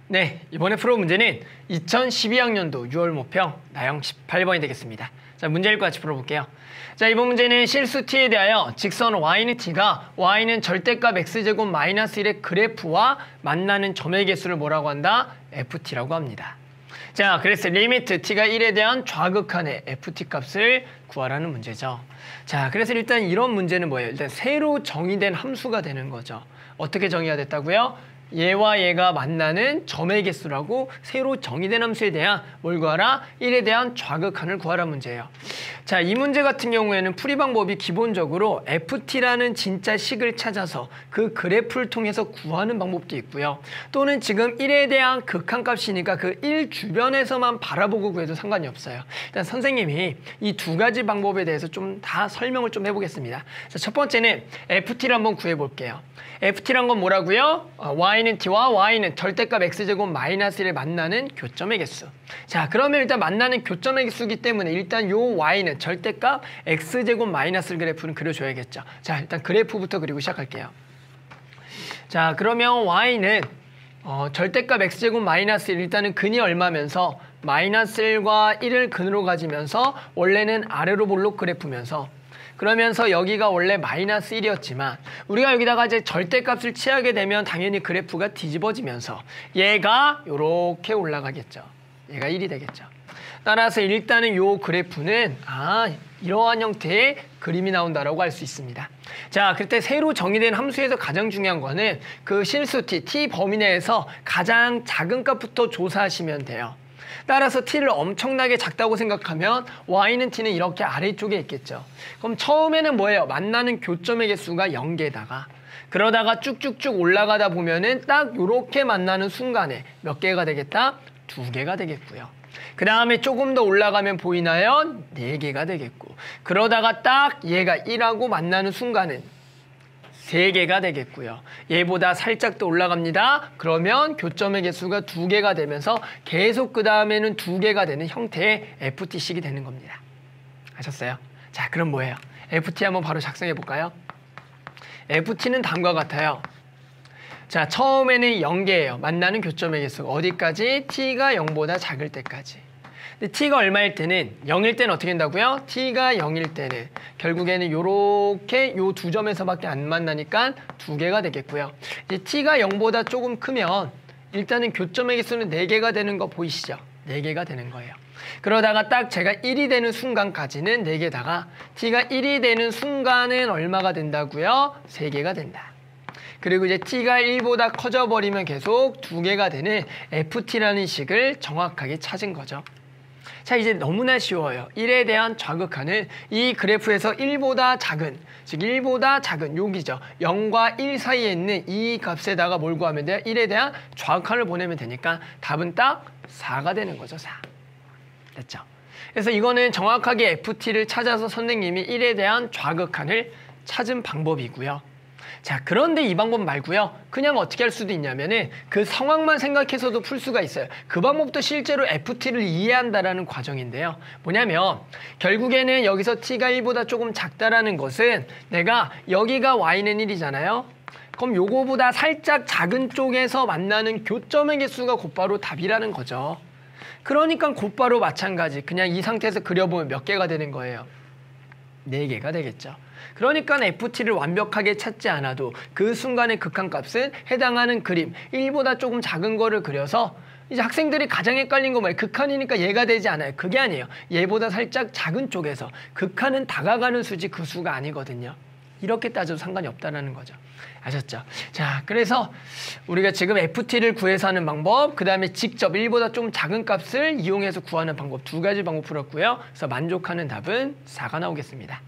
네, 이번에 풀어 문제는 2012학년도 6월 모평 나형 18번이 되겠습니다. 자, 문제 읽고 같이 풀어볼게요. 자, 이번 문제는 실수 t에 대하여 직선 y는 t가 y는 절대값 x제곱 마이너스 1의 그래프와 만나는 점의 개수를 뭐라고 한다? ft라고 합니다. 자, 그래서 리미트 t가 1에 대한 좌극한의 ft 값을 구하라는 문제죠. 자, 그래서 일단 이런 문제는 뭐예요? 일단 새로 정의된 함수가 되는 거죠. 어떻게 정의가 됐다고요? 얘와 얘가 만나는 점의 개수라고 새로 정의된 함수에 대한 뭘 구하라? 1에 대한 좌극한을 구하라 문제예요. 자, 이 문제 같은 경우에는 풀이 방법이 기본적으로 ft라는 진짜 식을 찾아서 그 그래프를 통해서 구하는 방법도 있고요. 또는 지금 1에 대한 극한값이니까 그 1 주변에서만 바라보고 구해도 상관이 없어요. 일단 선생님이 이 두 가지 방법에 대해서 좀 다 설명을 좀 해보겠습니다. 자, 첫 번째는 ft를 한번 구해볼게요. ft란 건 뭐라고요? y는 t와 y는 절대값 x제곱 마이너스 1을 만나는 교점의 개수. 자, 그러면 일단 만나는 교점의 개수이기 때문에 일단 요 y는 절대값 x제곱 마이너스 1 그래프는 그려줘야겠죠. 자, 일단 그래프부터 그리고 시작할게요. 자, 그러면 y는 절대값 x제곱 마이너스 1 일단은 근이 얼마면서 마이너스 1과 1을 근으로 가지면서 원래는 아래로 볼록 그래프면서 그러면서 여기가 원래 마이너스 1이었지만 우리가 여기다가 이제 절대값을 취하게 되면 당연히 그래프가 뒤집어지면서 얘가 이렇게 올라가겠죠. 얘가 1이 되겠죠. 따라서 일단은 요 그래프는 이러한 형태의 그림이 나온다라고 할 수 있습니다. 자, 그때 새로 정의된 함수에서 가장 중요한 거는 그 실수 t 범위 내에서 가장 작은 값부터 조사하시면 돼요. 따라서 t를 엄청나게 작다고 생각하면 y는 t는 이렇게 아래쪽에 있겠죠. 그럼 처음에는 뭐예요? 만나는 교점의 개수가 0개다가 그러다가 쭉쭉쭉 올라가다 보면은 딱 이렇게 만나는 순간에 몇 개가 되겠다? 2개가 되겠고요. 그 다음에 조금 더 올라가면 보이나요? 4개가 되겠고 그러다가 딱 얘가 1하고 만나는 순간은 3개가 되겠고요. 얘보다 살짝 더 올라갑니다. 그러면 교점의 개수가 2개가 되면서 계속 그 다음에는 2개가 되는 형태의 FT식이 되는 겁니다. 아셨어요? 자, 그럼 뭐예요? FT 한번 바로 작성해 볼까요? FT는 다음과 같아요. 자, 처음에는 0개예요. 만나는 교점의 개수가 어디까지? t가 0보다 작을 때까지. 근데 t가 얼마일 때는 0일 때는 어떻게 된다고요? t가 0일 때는 결국에는 요렇게 요 두 점에서밖에 안 만나니까 2개가 되겠고요. 이제 t가 0보다 조금 크면 일단은 교점의 개수는 4개가 되는 거 보이시죠? 4개가 되는 거예요. 그러다가 딱 제가 1이 되는 순간까지는 4개다가 t가 1이 되는 순간은 얼마가 된다고요? 3개가 된다. 그리고 이제 t가 1보다 커져버리면 계속 2개가 되는 ft라는 식을 정확하게 찾은 거죠. 자, 이제 너무나 쉬워요. 1에 대한 좌극한은 이 그래프에서 1보다 작은, 즉 1보다 작은 여기죠. 0과 1 사이에 있는 이 값에다가 뭘 구하면 돼요? 1에 대한 좌극한을 보내면 되니까 답은 딱 4가 되는 거죠. 4. 됐죠? 그래서 이거는 정확하게 ft를 찾아서 선생님이 1에 대한 좌극한을 찾은 방법이고요. 자, 그런데 이 방법 말고요. 그냥 어떻게 할 수도 있냐면은 그 상황만 생각해서도 풀 수가 있어요. 그 방법도 실제로 FT를 이해한다라는 과정인데요. 뭐냐면 결국에는 여기서 t가 1보다 조금 작다라는 것은 내가 여기가 y는 1이잖아요. 그럼 요거보다 살짝 작은 쪽에서 만나는 교점의 개수가 곧바로 답이라는 거죠. 그러니까 곧바로 마찬가지. 그냥 이 상태에서 그려보면 몇 개가 되는 거예요? 4개가 되겠죠. 그러니까 FT를 완벽하게 찾지 않아도 그 순간의 극한값은 해당하는 그림 1보다 조금 작은 거를 그려서 이제 학생들이 가장 헷갈린 거 뭐예요? 극한이니까 얘가 되지 않아요. 그게 아니에요. 얘보다 살짝 작은 쪽에서 극한은 다가가는 수지 그 수가 아니거든요. 이렇게 따져도 상관이 없다는 거죠. 아셨죠? 자, 그래서 우리가 지금 FT를 구해서 하는 방법, 그 다음에 직접 1보다 좀 작은 값을 이용해서 구하는 방법 두 가지 방법 풀었고요. 그래서 만족하는 답은 4가 나오겠습니다.